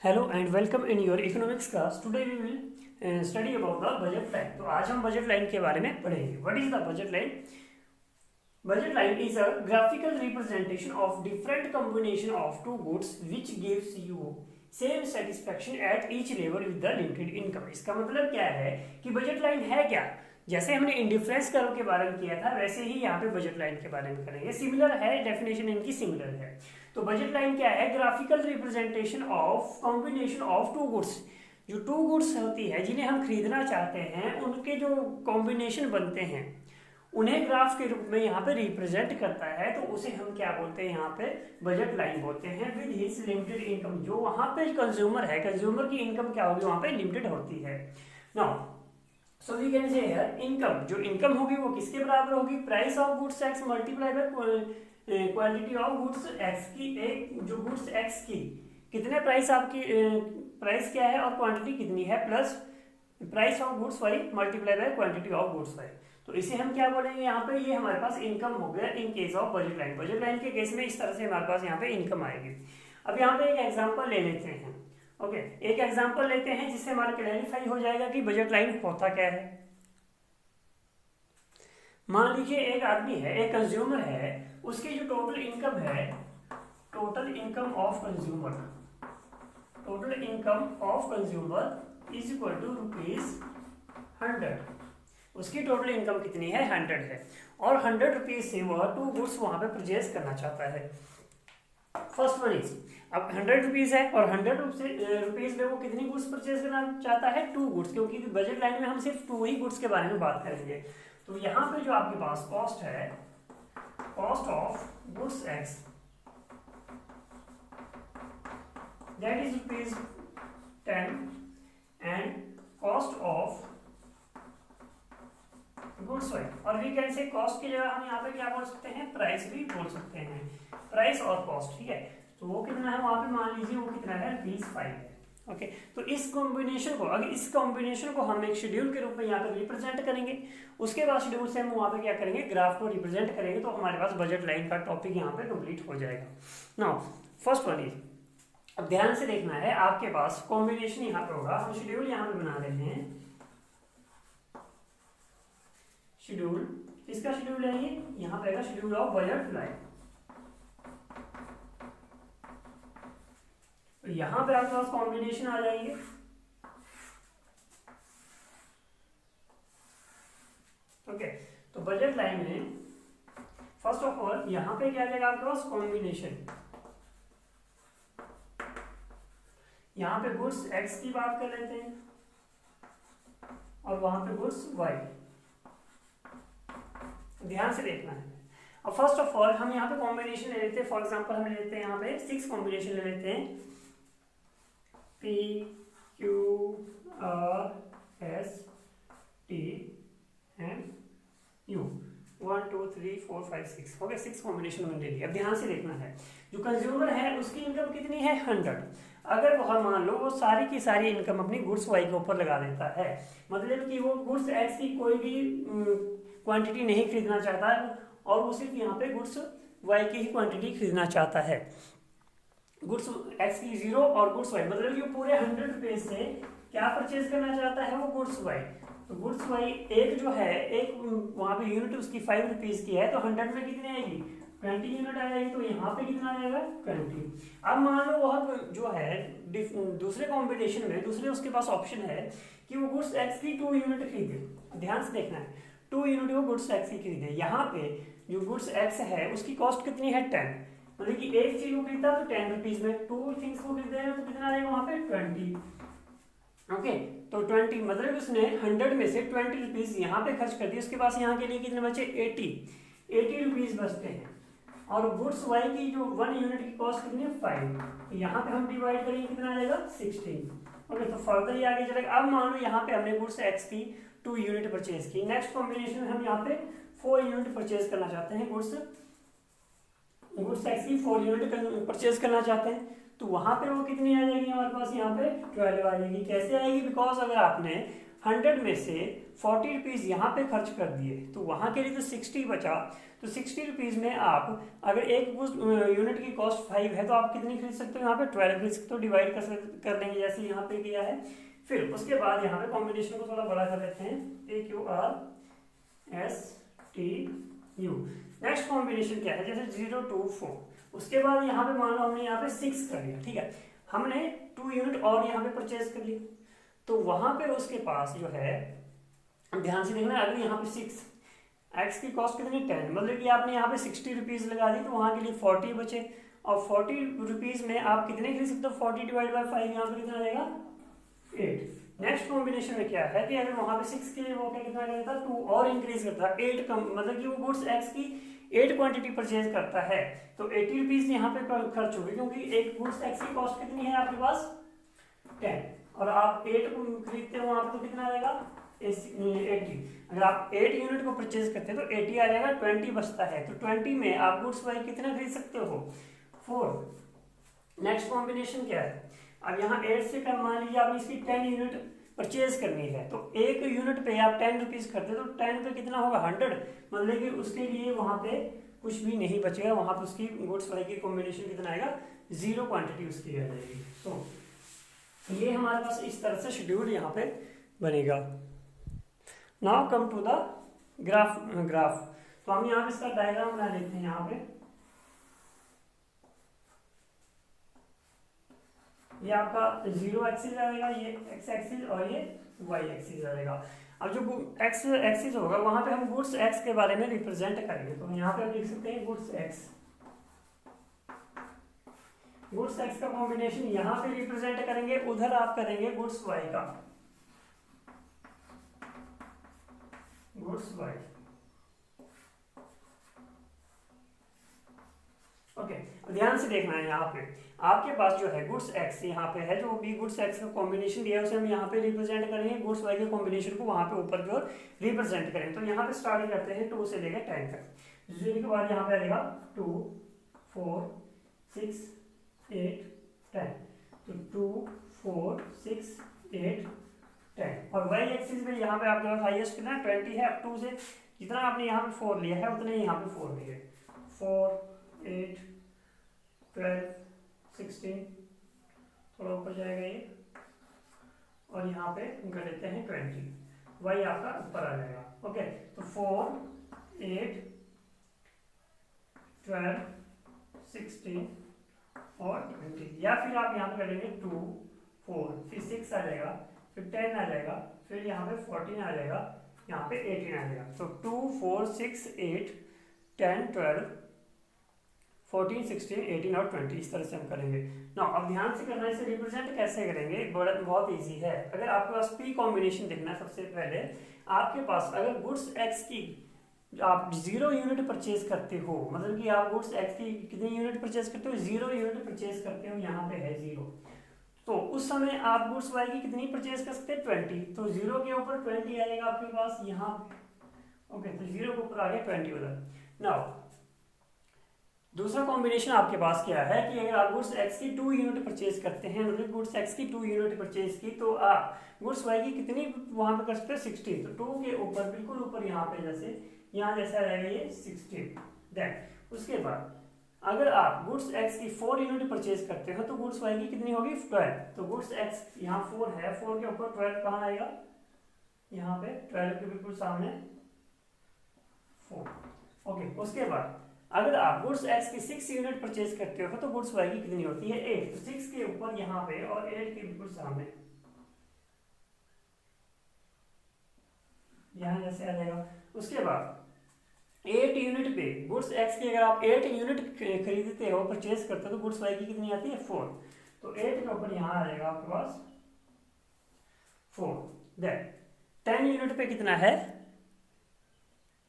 Hello and welcome in your economics class. Today we will study about the budget line. तो आज हम budget line के बारे में पढ़ेंगे। What is the budget line? Budget line is a graphical representation of different combination of two goods which gives you same satisfaction at each level with the limited income। इसका मतलब क्या है कि budget line है क्या? जैसे हमने indifference curve के बारे में किया था वैसे ही यहाँ पे बजट लाइन के बारे में करेंगे। सिमिलर है, डेफिनेशन इनकी सिमिलर है। तो बजट लाइन क्या है? Graphical representation of combination of two goods. जो टू गुड्स होती है जिन्हें हम खरीदना चाहते हैं उनके जो कॉम्बिनेशन बनते हैं उन्हें ग्राफ के रूप में यहाँ पे रिप्रेजेंट करता है, तो उसे हम क्या बोलते हैं? यहाँ पे बजट लाइन बोलते हैं। विद हिज लिमिटेड इनकम, जो वहाँ पे कंज्यूमर है, कंज्यूमर की इनकम क्या होगी? वहाँ पे लिमिटेड होती है। Now so we can say here income, जो इनकम होगी वो किसके बराबर होगी? Price of goods X multiply by quantity of goods X की। एक जो गुड्स एक्स की कितने प्राइस आपकी प्राइस क्या है और क्वांटिटी कितनी है, plus price of goods Y multiply by quantity of goods Y. तो इसे हम क्या बोलेंगे? यहाँ पे ये हमारे पास इनकम हो गया in case of budget line. Budget line के केस में इस तरह से हमारे पास यहाँ पे इनकम आएगी। अब यहाँ पे एक एग्जांपल ले लेते हैं। ओके, एक एग्जांपल लेते हैं जिससे हमारा क्लैरिफाई हो जाएगा कि बजट लाइन होता क्या है। मान लीजिए एक आदमी है, एक कंज्यूमर है, उसकी जो टोटल इनकम है, total income of consumer, total income of consumer is equal to ₹100। उसकी टोटल इनकम कितनी है? 100 है, और 100 रुपीज से वह टू गुड्स वहां पे परचेज करना चाहता है। फर्स्ट वन इज, अब 100 रुपीज है और 100 रुपीज में वो कितनी गुड्स परचेज करना चाहता है? टू गुड्स, क्योंकि बजट लाइन में हम सिर्फ टू ही गुड्स के बारे में बात करेंगे। तो यहाँ पे जो आपके पास कॉस्ट है, cost of goods X, that is ₹10 and cost of goods Y, और वी कैन से कॉस्ट की जगह हम यहाँ पे क्या बोल सकते हैं? प्राइस भी बोल सकते हैं। प्राइस और कॉस्ट, ठीक है। तो वो कितना है वहां पे? मान लीजिए वो कितना है? ₹5 है। ओके, तो इस कॉम्बिनेशन को, अगर इस कॉम्बिनेशन को हम एक शेड्यूल के रूप में यहाँ पे रिप्रेजेंट करेंगे, उसके बाद शेड्यूल से हम वहाँ पे क्या करेंगे? ग्राफ को रिप्रेजेंट करेंगे, तो हमारे पास बजट लाइन का टॉपिक यहाँ पे कंप्लीट हो जाएगा। नाउ फर्स्ट वन इज, अब ध्यान से देखना है, आपके पास कॉम्बिनेशन यहाँ पे होगा। हम शेड्यूल यहाँ पे बना रहे हैं। शेड्यूल किसका शेड्यूल है? ये यहाँ पे शेड्यूल ऑफ बजट लाइन। तो यहाँ पे आपके पास कॉम्बिनेशन आ जाएंगे। ओके, तो बजट लाइन में फर्स्ट ऑफ ऑल यहाँ पे क्या आ जाएगा आपके पास? कॉम्बिनेशन। यहाँ पे गुड्स एक्स की बात कर लेते हैं और वहां पे गुड्स वाई। ध्यान से देखना है। अब फर्स्ट ऑफ ऑल हम यहाँ पे कॉम्बिनेशन ले लेते हैं। फॉर एग्जांपल हम ले लेते हैं यहाँ पे 6 कॉम्बिनेशन ले लेते हैं। P Q R S T and U, 1 2 3 4 5 6। Okay, 6 combination मैंने ले लिया। अब ध्यान से देखना है, जो कंज्यूमर है उसकी इनकम कितनी है? 100। अगर वह मान लो वो सारी की सारी इनकम अपनी गुड्स वाई के ऊपर लगा देता है, मतलब कि वो गुड्स एक्स की कोई भी क्वांटिटी नहीं खरीदना चाहता है और वो सिर्फ यहाँ पे गुड्स वाई की ही क्वांटिटी खरीदना चाहता है। गुड्स एक्स की 0 और गुड्स वाई, मतलब कि पूरे 100 रुपए से क्या परचेज करना चाहता है? वो गुड्स वाई। तो गुड्स वाई एक जो है, एक वहाँ पे यूनिट उसकी 5 रुपीज की है, तो 100 में कितनी आएगी? 20 यूनिट आ जाएगी। तो यहाँ पे कितना आ जाएगा? 20। अब मान लो वह जो है दूसरे कॉम्बिनेशन में, दूसरे उसके पास ऑप्शन है कि वो गुड्स एक्स की 2 यूनिट खरीदे। ध्यान से देखना है, 2 यूनिट वो गुड्स एक्स की खरीदे। यहाँ पे जो गुड्स एक्स है उसकी कॉस्ट कितनी है? 10। मतलब कि एक चीज को खरीदा तो 10 रुपीज में, 2 थिंग्स को खरीदेगा तो कितना आएगा वहां पे? 20। ओके, तो 20 मतलब उसने 100 में से 20 रुपीज यहाँ पे खर्च कर दिए। उसके पास यहाँ के लिए कितने बचे? 80 रुपीज बचते हैं। और गुड्स वाई की जो 1 यूनिट की कॉस्ट कितनी है? 5। तो यहाँ पे हम डिवाइड करेंगे, कितना आ जाएगा? 16। ओके, तो फर्दर ये आगे चलेगा। अब मान लो यहाँ पे हमने गुड्स एक्स की 2 यूनिट परचेज की। नेक्स्ट कॉम्बिनेशन में हम यहाँ पे 4 यूनिट परचेज करना चाहते हैं। गुड्स एक्स की 4 यूनिट परचेज करना चाहते हैं, तो वहां पे वो कितनी आ जाएगी हमारे पास? यहाँ पे 12 आ जाएगी। कैसे आएगी? बिकॉज अगर आपने 100 में से 40 रुपीज़ यहाँ पे खर्च कर दिए, तो वहाँ के लिए तो 60 बचा। तो 60 रुपीज़ में आप अगर एक यूनिट की कॉस्ट 5 है तो आप कितनी खरीद सकते हो, यहाँ पे 12 खरीद सकते हो। डिवाइड कर लेंगे जैसे यहाँ पे किया है। फिर उसके बाद यहाँ पे कॉम्बिनेशन को थोड़ा बड़ा कर लेते हैं, AQRSTU। नेक्स्ट कॉम्बिनेशन क्या है, जैसे 0 2 4। उसके बाद यहाँ पे मान लो हमने यहाँ पे 6 कर लिया, ठीक है, हमने 2 यूनिट और यहाँ पे परचेज कर लिया, तो वहां पे उसके पास जो है, ध्यान से देखना, अगर यहाँ पे 6 एक्स की कॉस्ट कितनी 10, मतलब कि आपने यहाँ पे 60 रुपीज़ लगा दी, तो वहाँ के लिए 40 बचे। और 40 रुपीज़ में आप कितने खरीद सकते हो, 40 डिवाइड बाई 5, यहाँ पे कितना रहेगा 8। नेक्स्ट कॉम्बिनेशन में क्या है कि अगर वहाँ पे 6 के लिए वो क्या कितना करता है, 2 और इंक्रीज करता है, 8 कम, मतलब कि वो गुड्स एक्स की 8 क्वांटिटी परचेज करता है, तो 80 रुपीज़ यहाँ पे खर्च होगी, क्योंकि एक गुड्स एक्स की कॉस्ट कितनी है आपके पास 10, और आप 8 को खरीदते हो वहाँ पे, तो कितना आएगा 80। अगर आप 8 यूनिट को परचेज करते हैं तो 80 आ जाएगा, 20 बचता है, तो 20 में आप गुड्स वाई कितना खरीद सकते हो 4। नेक्स्ट कॉम्बिनेशन क्या है, अब यहाँ 8 से कम, मान लीजिए आपने इसकी 10 यूनिट परचेज करनी है, तो एक यूनिट पे आप 10 रुपीज़ करते हो, तो 10 पे कितना होगा 100, मतलब कि उसके लिए वहाँ पे कुछ भी नहीं बचेगा, वहाँ पे उसकी गुड्स वाई की कॉम्बिनेशन कितना आएगा 0 क्वांटिटी उसकी आ जाएगी। तो ये हमारे पास इस तरह से शेड्यूल यहाँ पे बनेगा। Now come to the graph. तो हम यहाँ पे इसका डायग्राम बना लेते हैं। यहाँ पे ये आपका 0 एक्सिस आएगा, ये एक्स एक्सिस, और ये वाई एक्सिस आएगा। अब जो एक्स एक्सिस होगा वहां पे हम गुड्स एक्स के बारे में रिप्रेजेंट करेंगे, तो यहाँ पे हम लिख सकते हैं गुड्स एक्स। गुड्स एक्स का कॉम्बिनेशन यहाँ पे रिप्रेजेंट करेंगे, उधर आप करेंगे गुड्स वाई का, गुड्स वाई। ओके, ध्यान से देखना है, यहाँ पे आपके पास जो है गुड्स एक्स यहाँ पे है, जो भी गुड्स एक्स का कॉम्बिनेशन दिया है उसे हम यहाँ पे रिप्रेजेंट करेंगे, गुड्स वाई के कॉम्बिनेशन को वहाँ पे ऊपर जो रिप्रेजेंट करें। तो यहाँ पे स्टार्ट करते हैं 2 से लेकर 10 तक। 0 के बाद यहाँ पे आएगा 2 4 6 8 10, तो 2 4 6 8 10। और वाई एक्सिस में यहाँ पे आपके पास हाईएस्ट कितना 20 है, अब 2 से जितना आपने यहाँ पे 4 लिया है उतने यहाँ पे 4 लिए, 4 8 12 16, थोड़ा ऊपर जाएगा ये, और यहाँ पे कर देते हैं 20, वाई आपका ऊपर आ जाएगा। ओके, तो 4 8 12 16 और 20, या फिर आप यहाँ पे करेंगे 2 4, फिर 6 आ जाएगा, फिर 10 आ जाएगा, फिर यहाँ पे 14 आ जाएगा, यहाँ पे 18 आ जाएगा। तो 2 4 6 8 10 12 14 16 18 और 20, इस तरह से हम करेंगे ना। अब ध्यान से करना है, इसे रिप्रेजेंट कैसे करेंगे, बहुत इजी है। अगर आपके पास पी कॉम्बिनेशन देखना है, सबसे पहले आपके पास अगर गुड्स एक्स की आप 0 यूनिट परचेज करते हो, मतलब कि आप गुड्स एक्स की कितनी यूनिट परचेज करते हो 0 यूनिट परचेज करते हो, यहाँ पे है 0, तो उस समय आप गुड्स वाई की कितनी परचेज कर सकते हैं 20, तो 0 के ऊपर 20 आएगा आपके पास यहाँ। ओके, तो 0 के ऊपर आ गया 20 उधर। नाउ दूसरा कॉम्बिनेशन आपके पास क्या है कि अगर आप गुड्स एक्स की 2 यूनिट परचेज करते हैं, मतलब गुड्स एक्स की 2 यूनिट परचेज की, तो आप गुड्स वाई की कितनी वहां पे कर सकते हैं 60, तो 2 के ऊपर बिल्कुल ऊपर यहाँ पे जैसे यहाँ जैसा रहेगा ये 60। देन उसके बाद अगर आप गुड्स एक्स की 4 यूनिट परचेज करते हो तो गुड्स वाई की कितनी होगी 12, तो गुड्स एक्स यहाँ 4 है, 4 के ऊपर 12 कहाँ आएगा, यहाँ पे 12 के बिल्कुल सामने 4। ओके, उसके बाद अगर आप गुड्स एक्स की 6 यूनिट परचेज करते हो तो गुड्स वाई की कितनी होती है 8, तो 6 के ऊपर यहाँ पे और 8 के बिल्कुल सामने यहाँ जैसे आ जाएगा। उसके बाद 8 यूनिट पे गुड्स एक्स की अगर आप 8 यूनिट खरीदते हो परचेज करते हो तो गुड्स वाई की कितनी आती है 4, तो 8 के ऊपर यहाँ आ जाएगा आपके पास 4। देन 10 यूनिट पे कितना है,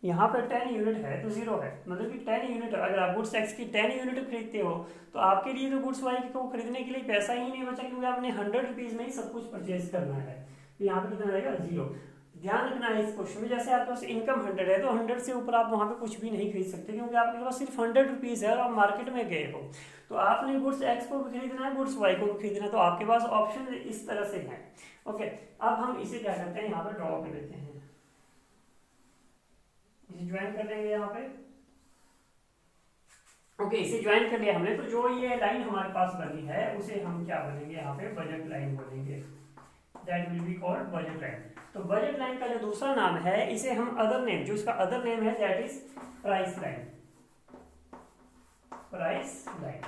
यहाँ पर 10 यूनिट है तो 0 है, मतलब कि 10 यूनिट अगर आप गुड्स एक्स की 10 यूनिट खरीदते हो तो आपके लिए तो गुड्स वाई को खरीदने के लिए पैसा ही नहीं बचा, क्योंकि आपने 100 रुपीज़ में ही सब कुछ परचेज करना है, तो यहाँ पे कितना रहेगा 0। ध्यान रखना है इस क्वेश्चन में, जैसे आपके पास इनकम 100 है तो 100 से ऊपर आप वहाँ पे कुछ भी नहीं खरीद सकते, क्योंकि आपके पास सिर्फ 100 रुपीज़ है और आप मार्केट में गए हो, तो आपने गुड्स एक्स को भी खरीदना है, गुड्स वाई को भी खरीदना है, तो आपके पास ऑप्शन इस तरह से है। ओके, अब हम इसे क्या करते हैं, यहाँ पे ड्रॉ कर लेते हैं, इसे ज्वाइन कर लेंगे यहाँ पे। ओके, इसे ज्वाइन कर लिया हमने, तो जो ये लाइन हमारे पास बनी है उसे हम क्या बोलेंगे यहाँ पे, बजट लाइन बोलेंगे, that will be called budget line. तो बजट लाइन का जो दूसरा नाम है, इसे हम अदर नेम, जो इसका अदर नेम है that is price line, price line.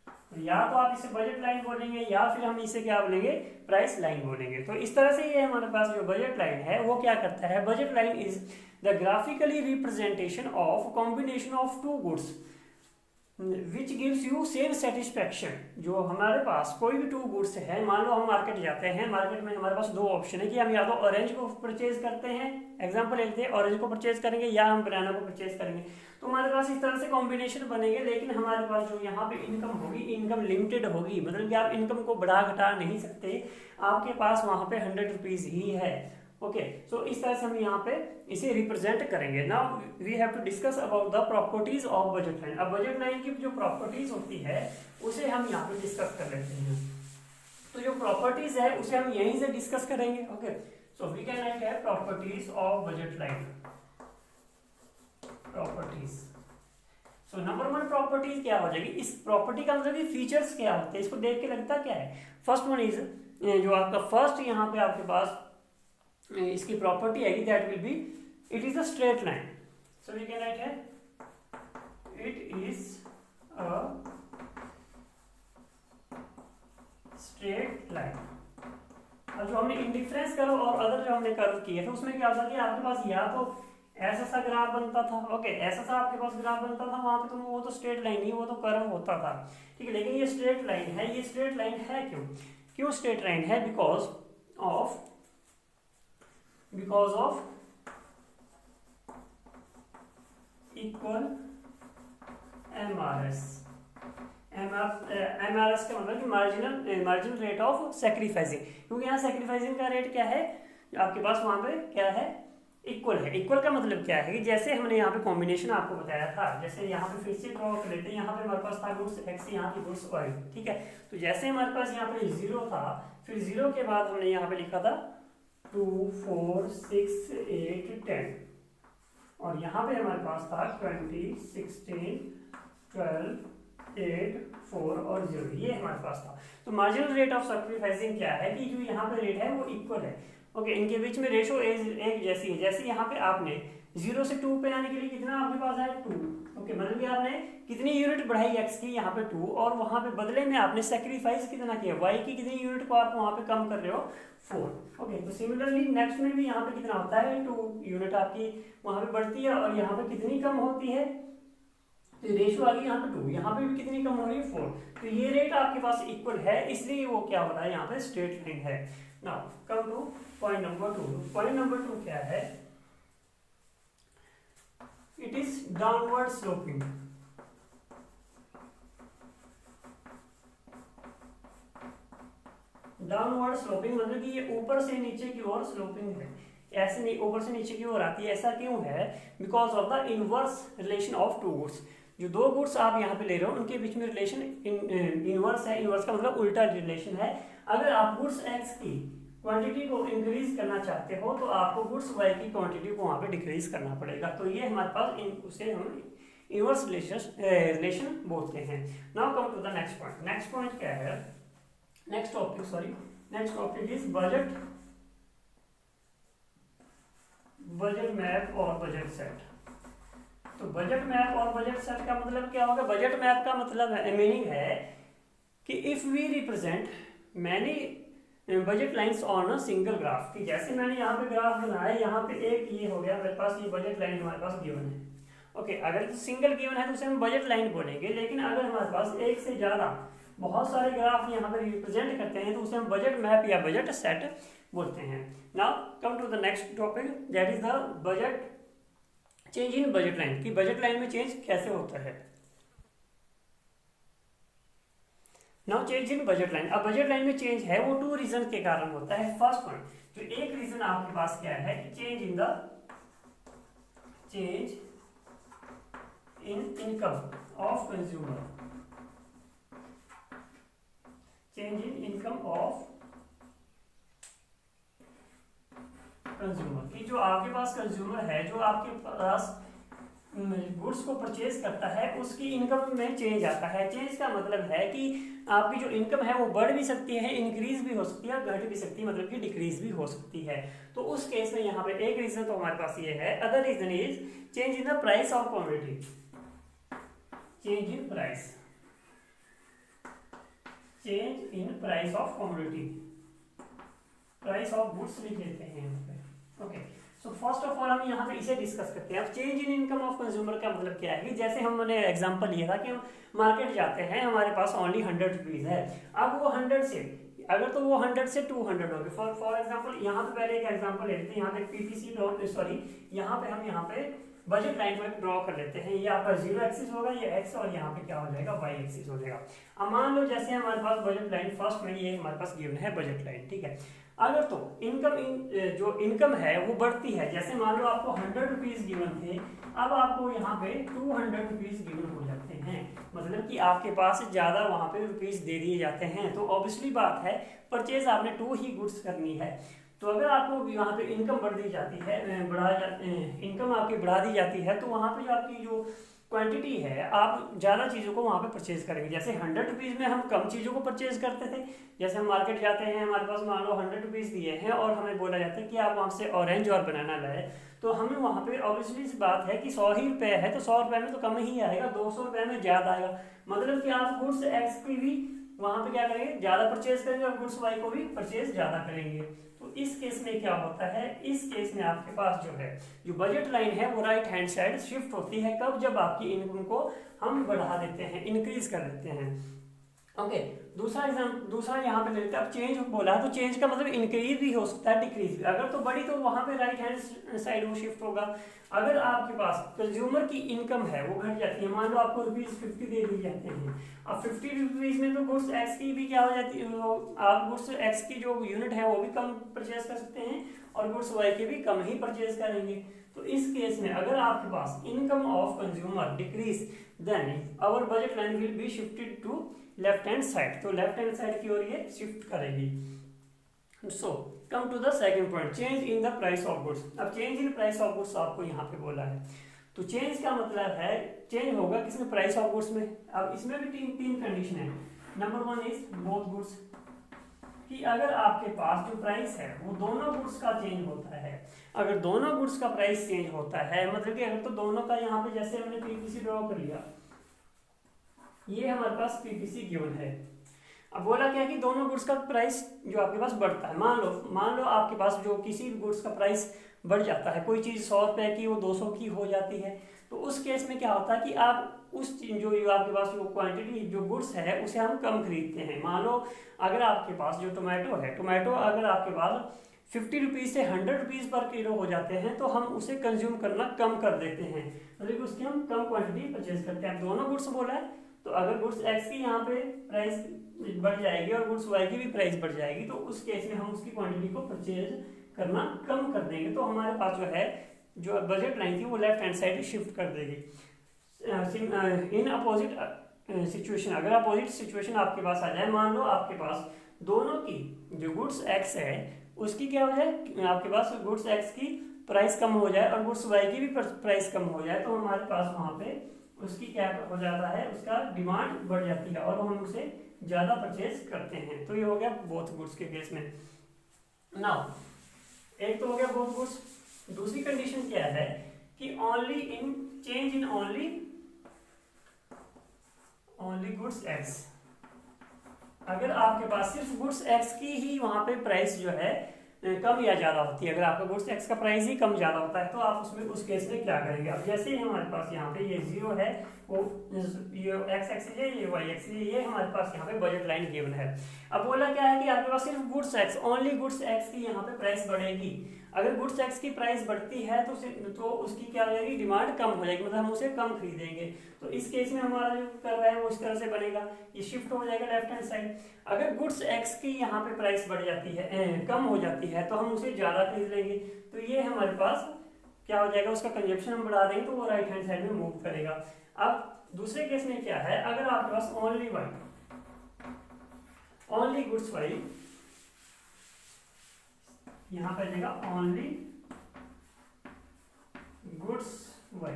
तो या तो आप इसे बजट लाइन बोलेंगे या फिर हम इसे क्या बोलेंगे, प्राइस लाइन बोलेंगे। तो इस तरह से ये हमारे पास जो बजट लाइन है वो क्या करता है, budget line is the graphically representation of combination of two goods which gives you same satisfaction. जो हमारे पास कोई भी टू गुड्स है, मान लो हम मार्केट जाते हैं, मार्केट में हमारे पास दो ऑप्शन है कि हम या तो ऑरेंज को परचेज करते हैं, एग्जांपल लेते हैं, ऑरेंज को परचेज करेंगे या हम बनाना को परचेज करेंगे। तो हमारे पास इस तरह से कॉम्बिनेशन बनेंगे, लेकिन हमारे पास जो यहाँ पे इनकम होगी, इनकम लिमिटेड होगी, मतलब कि आप इनकम को बढ़ा घटा नहीं सकते, आपके पास वहाँ पे 100 रुपीज़ ही है। ओके, सो इस तरह से हम यहाँ पे इसे रिप्रेजेंट करेंगे। Now we have to discuss about the properties of budget line. अब बजट लाइन की जो प्रॉपर्टीज होती है उसे हम यहाँ पे डिस्कस कर लेते हैं। तो जो प्रॉपर्टीज है उसे हम यहीं से डिस्कस करेंगे। Okay, so we can write है properties of budget line, properties. So number one properties क्या हो जाएगी, इस प्रॉपर्टी का मतलब फीचर्स क्या होते हैं, इसको देख के लगता क्या है। फर्स्ट वन इज, जो आपका फर्स्ट यहाँ पे आपके पास इसकी प्रॉपर्टी आएगी, that will be it is a straight line. So we can write है it is a straight line. और जो हमने इंडिफरेंस कर्व और अदर जो हमने कर्व किए थे उसमें क्या होता था कि आपके पास या तो ऐसा सा ग्राफ बनता था, ओके, ऐसा सा आपके पास ग्राफ बनता था, वहां पे तो वो तो स्ट्रेट लाइन नहीं, वो तो कर्व होता था, ठीक है। लेकिन ये स्ट्रेट लाइन है, ये स्ट्रेट लाइन है क्यों स्ट्रेट लाइन है, because of equal MRS। MRS का मतलब कि मार्जिनल रेट ऑफ सैक्रिफाइसिंग, क्योंकि यहाँ सैक्रिफाइसिंग का रेट क्या है आपके पास, वहां पे क्या है, इक्वल है। इक्वल का मतलब क्या है कि जैसे हमने यहाँ पे कॉम्बिनेशन आपको बताया था, जैसे यहाँ पे फिर से ड्रॉ कर लेते हैं, यहाँ पे हमारे पास था गुड्स एक्स, यहाँ पे गुड्स वाई, ठीक है। तो जैसे हमारे पास यहाँ पे 0 था, फिर 0 के बाद हमने यहाँ पे लिखा था 2 4 6 8 10, और यहाँ पे हमारे पास था 20 16 12 8 4 और 0, ये हमारे पास था। तो मार्जिनल रेट ऑफ सैक्रिफाइसिंग क्या है कि जो यहाँ पे रेट है वो इक्वल है, ओके, इनके बीच में रेशो एक जैसी है। जैसे यहाँ पे आपने 0 से 2 पे आने के लिए कितना आपके पास है 2, ओके, मतलब कि आपने कितनी यूनिट बढ़ाई x की, यहाँ पे 2, और वहाँ पे बदले में आपने सेक्रीफाइस कितना किया, y की कितनी यूनिट को आप वहाँ पे कम कर रहे हो 4, ओके। तो सिमिलरली नेक्स्ट में भी यहाँ पे कितना होता है 2 यूनिट आपकी वहाँ पे बढ़ती है, और यहाँ पे कितनी कम होती है, तो रेशो आ गई यहाँ पे 2, यहाँ पे भी कितनी कम हो रही है 4। तो ये रेट आपके पास इक्वल है, इसलिए वो क्या हो रहा है यहाँ पे स्ट्रेट लाइन है। Now come two point number 2। Point number 2 क्या है, it is downward sloping. Downward sloping मतलब कि ये ऊपर से नीचे की ओर स्लोपिंग है, ऐसे नहीं ऊपर से नीचे की ओर आती है। ऐसा क्यों है, because of the inverse relation of two goods. जो दो गुड्स आप यहाँ पे ले रहे हो उनके बीच में रिलेशन इनवर्स है। इनवर्स का मतलब उल्टा रिलेशन है। अगर आप गुड्स एक्स की क्वांटिटी को इंक्रीज करना चाहते हो तो आपको गुड्स वाई की क्वांटिटी को वहाँ पे डिक्रीज करना पड़ेगा। तो ये हमारे पास उसे हम इनवर्स रिलेशन बोलते हैं। Now come to the next point. Next point क्या है, next topic is budget map और बजट सेट। तो बजट मैप और बजट सेट का मतलब क्या होगा, बजट मैप का मतलब मीनिंग है कि if we represent many budget lines on a single graph, कि जैसे मैंने यहाँ पे ग्राफ बनाया, यहाँ पे एक ये हो गया मेरे पास, ये बजट लाइन हमारे पास गिवन है, ओके। अगर सिंगल गिवन है तो उसे हम बजट लाइन बोलेंगे, लेकिन अगर हमारे पास एक से ज़्यादा बहुत सारे ग्राफ यहाँ पे रिप्रेजेंट करते हैं तो उसे हम बजट मैप या बजट सेट बोलते हैं। Now come to the next topic, that is the budget change in budget line, कि बजट लाइन में चेंज कैसे होता है। Now change in budget line. अब बजट लाइन में चेंज है वो 2 रीजन के कारण होता है। फर्स्ट वन, तो एक रीजन आपके पास क्या है कि change in income of consumer, change in income of consumer, कि जो आपके पास कंज्यूमर है, जो आपके पास गुड्स को परचेज करता है, उसकी इनकम में चेंज आता है। चेंज का मतलब है कि आपकी जो इनकम है वो बढ़ भी सकती है, इंक्रीज भी हो सकती है, घट भी सकती है, मतलब कि डिक्रीज भी हो सकती है। तो उस केस में यहाँ पे एक रीजन तो हमारे पास ये है। Other reason is change in the price of commodity, change in price, change in price of commodity, price of goods लिख लेते हैं यहाँ पे। Okay, so first of all हम यहाँ पे इसे डिस्कस करते हैं। अब change in income of consumer का मतलब क्या है कि जैसे हमने एग्जांपल लिया था कि हम मार्केट जाते हैं, हमारे पास ओनली 100 रुपीज है। अब वो 100 से अगर तो वो 100 से 200 हो गए। फॉर एग्जांपल यहाँ पे पहले एक एग्जांपल लेते हैं। यहाँ पे पीपीसी सॉरी यहाँ पे हम यहाँ पे बजट लाइन को ड्रॉ कर लेते हैं। ये आपका जीरो एक्सिस होगा, ये एक्स, और यहाँ पे क्या हो जाएगा, वाई एक्सिस हो जाएगा। अब मान लो जैसे हमारे पास बजट लाइन फर्स्ट में ये हमारे पास गिवन है बजट लाइन, ठीक है। अगर तो जो इनकम है वो बढ़ती है, जैसे मान लो आपको 100 रुपीज गिवन थे, अब आपको यहाँ पे 200 रुपीज गिवन हो जाते हैं, मतलब कि आपके पास ज्यादा वहां पे रुपीज दे दिए जाते हैं। तो ऑब्वियसली बात है परचेज आपने 2 ही गुड्स करनी है। तो अगर आपको यहाँ पे इनकम बढ़ दी जाती है, इनकम आपकी बढ़ा दी जाती है, तो वहाँ पे जो आपकी जो क्वांटिटी है, आप ज़्यादा चीज़ों को वहाँ पे परचेज करेंगे। जैसे 100 रुपीज़ में हम कम चीज़ों को परचेज करते थे। जैसे हम मार्केट जाते हैं, हमारे पास मान लो 100 रुपीज़ दिए हैं और हमें बोला जाता है कि आप वहाँ से ऑरेंज और बनाना लाए, तो हमें वहाँ पे ऑब्वियसली सी बात है कि 100 ही रुपये है, तो 100 रुपये में तो कम ही आएगा, 200 रुपये में ज़्यादा आएगा। मतलब कि आप गुड्स एक्स की भी वहाँ पे क्या करेंगे, ज़्यादा परचेज करेंगे, और गुड्स वाई को भी परचेज ज़्यादा करेंगे। तो इस केस में क्या होता है, इस केस में आपके पास जो है जो बजट लाइन है वो राइट हैंड साइड शिफ्ट होती है। कब, जब आपकी इनकम को हम बढ़ा देते हैं, इंक्रीज कर देते हैं। ओके, दूसरा यहाँ पे लेते हैं। अब चेंज बोला तो चेंज का मतलब इंक्रीज भी हो सकता है, डिक्रीज भी। अगर तो बड़ी तो वहां पे राइट हैंड साइड वो शिफ्ट होगा। अगर आपके पास कंज्यूमर की इनकम है वो घट जाती है, मान लो आपको ₹50 दे दिए जाते हैं, अब 50 रुपीज में तो गुड्स एक्स की भी क्या हो जाती है, आप गुड्स एक्स की जो यूनिट है वो भी कम परचेज कर सकते हैं, और गुड्स वाई के भी कम ही परचेज करेंगे। तो इस केस में अगर आपके पास income of consumer decreases, then our budget line will be shifted to left hand side, तो लेफ्ट हैंड साइड की ओर ये शिफ्ट करेगी। So come to the second point, change in the price of goods. अब change in price of goods आपको यहाँ पे बोला है, तो चेंज का मतलब है चेंज होगा किसमें, प्राइस ऑफ गुड्स में। अब इसमें भी तीन कंडीशन है। नंबर 1 इज बोथ गुड्स, कि अगर आपके पास जो प्राइस है वो दोनों गुड्स का चेंज होता है। अगर दोनों गुड्स का प्राइस चेंज होता है, मतलब कि अगर तो दोनों का यहाँ पे जैसे हमने पीपीसी ड्रॉ कर लिया, ये हमारे पास पीपीसी गिवन है। अब बोला क्या कि दोनों गुड्स का प्राइस जो आपके पास बढ़ता है, मान लो आपके पास जो किसी भी गुड्स का प्राइस बढ़ जाता है, कोई चीज़ 100 रुपये की वो 200 की हो जाती है, तो उस केस में क्या होता है कि आप उस जो आपके पास जो क्वांटिटी जो गुड्स है उसे हम कम खरीदते हैं। मान लो अगर आपके पास जो टोमेटो है, टोमेटो अगर आपके पास 50 रुपीज़ से 100 रुपीज़ पर किलो हो जाते हैं, तो हम उसे कंज्यूम करना कम कर देते हैं, मतलब उसकी हम कम क्वांटिटी परचेज करते हैं। दोनों गुड्स बोला है, तो अगर गुड्स एक्स की यहाँ पे प्राइस बढ़ जाएगी और गुड्स वाई की भी प्राइस बढ़ जाएगी, तो उस केस में हम उसकी क्वांटिटी को परचेज करना कम कर देंगे। तो हमारे पास जो है जो बजट लाइन थी वो लेफ्ट हैंड साइड शिफ्ट कर देगी। इन अपोजिट सिचुएशन, अगर अपोजिट सिचुएशन आपके पास आ जाए, मान लो आपके पास दोनों की जो गुड्स एक्स है उसकी क्या हो जाए, आपके पास गुड्स एक्स की प्राइस कम हो जाए और गुड्स वाई की भी प्राइस कम हो जाए, तो हमारे पास वहाँ पे उसकी क्या हो जाता है, उसका डिमांड बढ़ जाती है और हम उसे ज़्यादा परचेज करते हैं। तो ये हो गया बोथ गुड्स के केस में। नाउ एक तो हो गया बोथ गुड्स, दूसरी कंडीशन क्या है कि only in change in only goods x. अगर आपके पास सिर्फ गुड्स एक्स की ही वहां पे प्राइस जो है कम या ज्यादा होती है, अगर आपका गुड्स एक्स का प्राइस ही कम ज्यादा होता है, तो आप उसमें उस केस में क्या करेंगे। अब जैसे ही हमारे पास यहाँ पे ये 0 है, वो ये एक्स एक्सिस है, ये वाई एक्सिस है, ये हमारे पास यहाँ पे बजट लाइन गिवन है। अब बोला क्या है कि आपके पास सिर्फ goods x, only goods X की यहाँ पे प्राइस बढ़ेगी। अगर गुड्स एक्स की प्राइस बढ़ती है तो उसकी क्या हो जाएगी, डिमांड कम हो जाएगी, मतलब हम उसे कम खरीदेंगे। तो इस केस में हमारा जो कर रहा है वो इस तरह से बनेगा, ये शिफ्ट हो जाएगा लेफ्ट हैंड साइड। अगर गुड्स एक्स की यहाँ पे प्राइस बढ़ जाती है, कम हो जाती है, तो हम उसे ज़्यादा खरीद लेंगे। तो ये हमारे पास क्या हो जाएगा, उसका कंजप्शन हम बढ़ा देंगे, तो वो राइट हैंड साइड में मूव करेगा। अब दूसरे केस में क्या है, अगर आपके पास ओनली गुड्स वाई यहाँ पे आ जाएगा ओनली गुड्स वाई।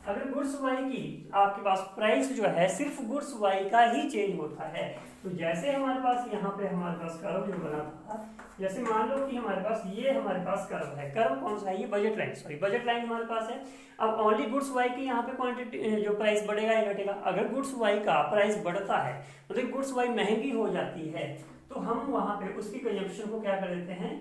अगर गुड्स वाई की आपके पास प्राइस जो है सिर्फ गुड्स वाई का ही चेंज होता है, तो जैसे हमारे पास यहाँ पे हमारे पास कर्व जो बना था, जैसे मान लो कि हमारे पास ये हमारे पास कर्व है, कर्व कौन सा है, ये budget line, sorry budget line हमारे पास है। अब ओनली गुड्स वाई की यहाँ पे क्वांटिटी जो प्राइस बढ़ेगा या घटेगा, अगर गुड्स वाई का प्राइस बढ़ता है मतलब गुड्स वाई महंगी हो जाती है, तो हम वहां पे उसकी कंजप्शन को क्या कर देते हैं,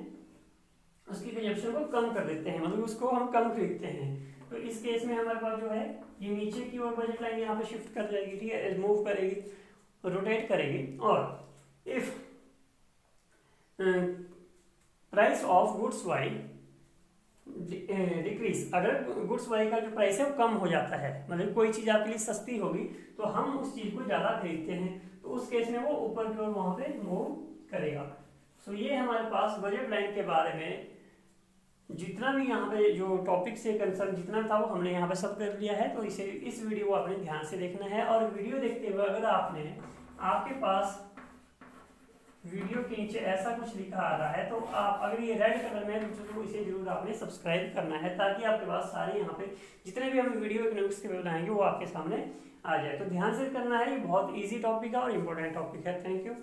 उसकी कंजप्शन को कम कर देते हैं, मतलब उसको हम कम खरीदते हैं। तो इस केस में हमारे पास जो है ये नीचे की ओर बजट लाइन यहाँ पे शिफ्ट कर जाएगी, ठीक है, मूव करेगी, रोटेट करेगी। और if price of goods Y decrease, अगर गुड्स वाई का जो प्राइस है वो कम हो जाता है, मतलब कोई चीज़ आपके लिए सस्ती होगी तो हम उस चीज़ को ज़्यादा खरीदते हैं, तो उस केस में वो ऊपर की ओर वहाँ पे मूव करेगा। सो ये हमारे पास बजट लाइन के बारे में जितना भी यहाँ पे जो टॉपिक से कंसर्न जितना था वो हमने यहाँ पे सब कर लिया है। तो इसे इस वीडियो को आपने ध्यान से देखना है, और वीडियो देखते हुए अगर आपके पास वीडियो के नीचे ऐसा कुछ लिखा आ रहा है, तो आप अगर ये रेड कलर में है तो इसे जरूर आपने सब्सक्राइब करना है, ताकि आपके पास सारे यहाँ पे जितने भी हम वीडियो इकोनॉमिक्स के बनाएंगे वो आपके सामने आ जाए। तो ध्यान से करना है, ये बहुत ईजी टॉपिक है और इम्पोर्टेंट टॉपिक है। Thank you.